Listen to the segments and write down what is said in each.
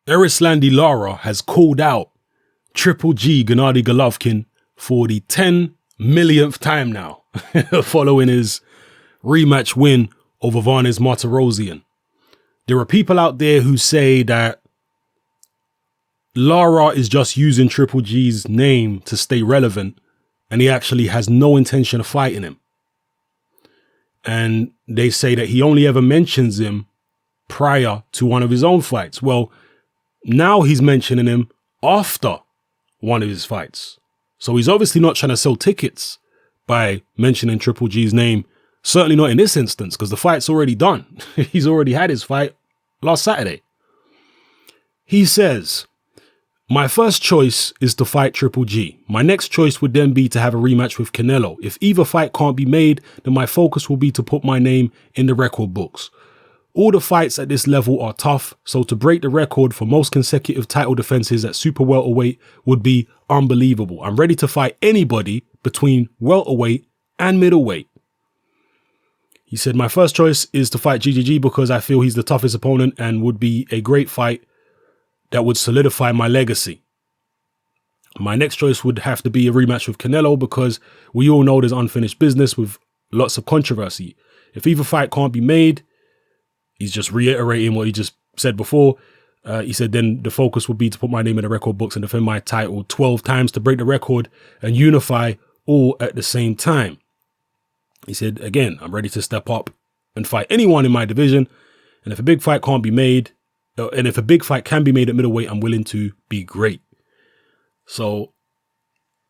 Erislandy Lara has called out Triple G Gennady Golovkin for the 10 millionth time now, following his rematch win over Varnes Martirosyan. There are people out there who say that Lara is just using Triple G's name to stay relevant, and he actually has no intention of fighting him. And they say that he only ever mentions him prior to one of his own fights. Well, now he's mentioning him after one of his fights. So he's obviously not trying to sell tickets by mentioning Triple G's name. Certainly not in this instance, because the fight's already done. He's already had his fight last Saturday. He says, "My first choice is to fight Triple G. My next choice would then be to have a rematch with Canelo. If either fight can't be made, then my focus will be to put my name in the record books. All the fights at this level are tough, so to break the record for most consecutive title defenses at super welterweight would be unbelievable. I'm ready to fight anybody between welterweight and middleweight." He said, "My first choice is to fight GGG because I feel he's the toughest opponent and would be a great fight that would solidify my legacy. My next choice would have to be a rematch with Canelo because we all know there's unfinished business with lots of controversy. If either fight can't be made," he's just reiterating what he just said before. He said, "then the focus would be to put my name in the record books and defend my title 12 times to break the record and unify all at the same time." He said, "Again, I'm ready to step up and fight anyone in my division. And if a big fight can't be made, and if a big fight can be made at middleweight, I'm willing to be great." So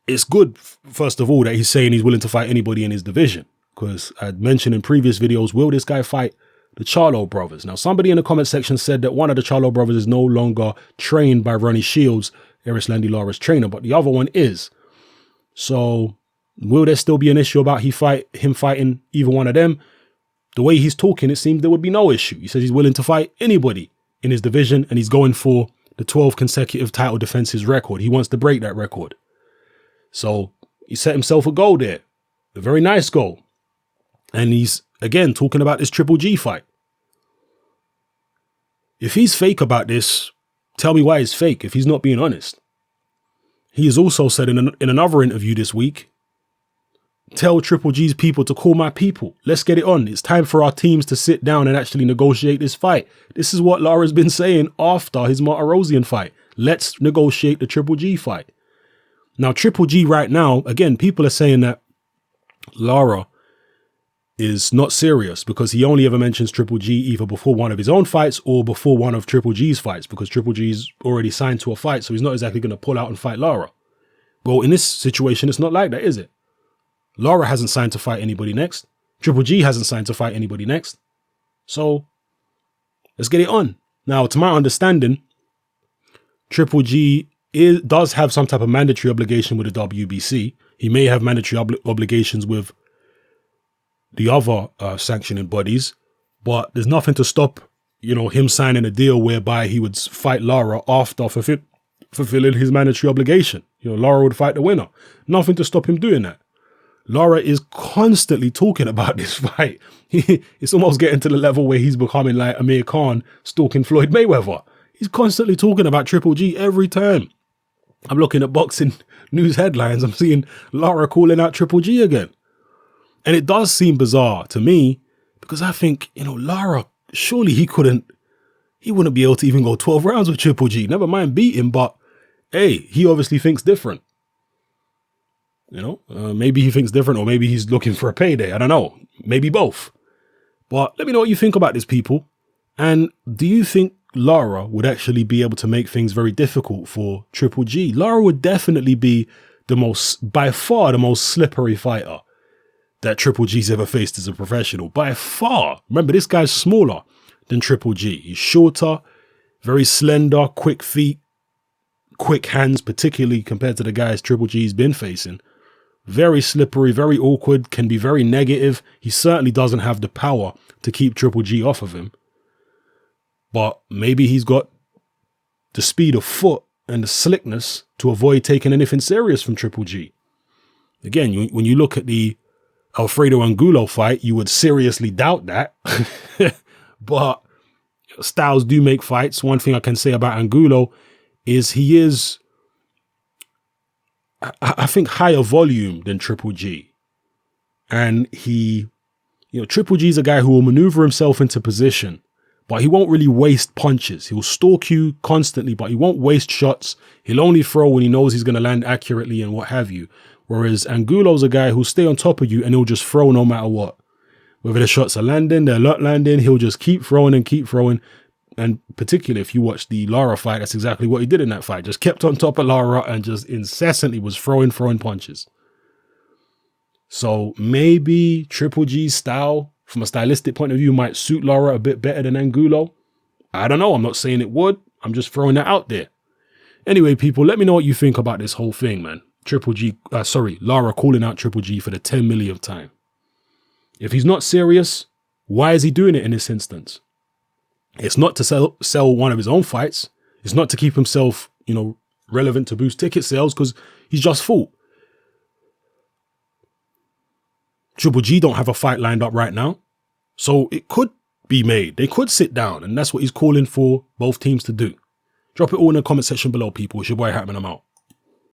it's good, first of all, that he's saying he's willing to fight anybody in his division, because I'd mentioned in previous videos, will this guy fight the Charlo brothers? Now, somebody in the comment section said that one of the Charlo brothers is no longer trained by Ronnie Shields, Erislandy Lara's trainer, but the other one is. So will there still be an issue about him fighting either one of them? The way he's talking, it seems there would be no issue. He says he's willing to fight anybody in his division, and he's going for the 12 consecutive title defenses record. He wants to break that record. So he set himself a goal there, a very nice goal. And he's, again, talking about this Triple G fight. If he's fake about this, tell me why he's fake if he's not being honest. He has also said in another interview this week, "Tell Triple G's people to call my people. Let's get it on. It's time for our teams to sit down and actually negotiate this fight." This is what Lara's been saying after his Martirosyan fight. Let's negotiate the Triple G fight. Now, Triple G right now, again, people are saying that Lara is not serious because he only ever mentions Triple G either before one of his own fights or before one of Triple G's fights, because Triple G's already signed to a fight, so he's not exactly going to pull out and fight Lara. Well, in this situation, it's not like that, is it? Lara hasn't signed to fight anybody next. Triple G hasn't signed to fight anybody next. So let's get it on. Now, to my understanding, Triple G does have some type of mandatory obligation with the WBC. He may have mandatory obligations with the other sanctioning bodies, but there's nothing to stop, him signing a deal whereby he would fight Lara after fulfilling his mandatory obligation. Lara would fight the winner. Nothing to stop him doing that. Lara is constantly talking about this fight. It's almost getting to the level where he's becoming like Amir Khan stalking Floyd Mayweather. He's constantly talking about Triple G every time. I'm looking at boxing news headlines. I'm seeing Lara calling out Triple G again. And it does seem bizarre to me because I think, Lara, surely he wouldn't be able to even go 12 rounds with Triple G. Never mind beat him, but hey, he obviously thinks different. Maybe he thinks different, or maybe he's looking for a payday. I don't know. Maybe both. But let me know what you think about this, people. And do you think Lara would actually be able to make things very difficult for Triple G? Lara would definitely be by far the most slippery fighter that Triple G's ever faced as a professional. By far. Remember, this guy's smaller than Triple G. He's shorter, very slender, quick feet, quick hands, particularly compared to the guys Triple G's been facing. Very slippery, very awkward, can be very negative. He certainly doesn't have the power to keep Triple G off of him. But maybe he's got the speed of foot and the slickness to avoid taking anything serious from Triple G. Again, when you look at the Alfredo Angulo fight, you would seriously doubt that. But styles do make fights. One thing I can say about Angulo is he is, I think, higher volume than Triple G. And Triple G is a guy who will maneuver himself into position, but he won't really waste punches. He'll stalk you constantly, but he won't waste shots. He'll only throw when he knows he's going to land accurately and what have you. Whereas Angulo's a guy who'll stay on top of you and he'll just throw no matter what. Whether the shots are landing, they're not landing, he'll just keep throwing and keep throwing. And particularly if you watch the Lara fight, that's exactly what he did in that fight. Just kept on top of Lara and just incessantly was throwing punches. So maybe Triple G's style, from a stylistic point of view, might suit Lara a bit better than Angulo. I don't know. I'm not saying it would. I'm just throwing that out there. Anyway, people, let me know what you think about this whole thing, man. Lara calling out Triple G for the 10 millionth time. If he's not serious, why is he doing it in this instance? It's not to sell one of his own fights. It's not to keep himself, relevant to boost ticket sales, because he's just fought. Triple G don't have a fight lined up right now. So it could be made. They could sit down, and that's what he's calling for both teams to do. Drop it all in the comment section below, people. It's your boy Hatman. I'm out.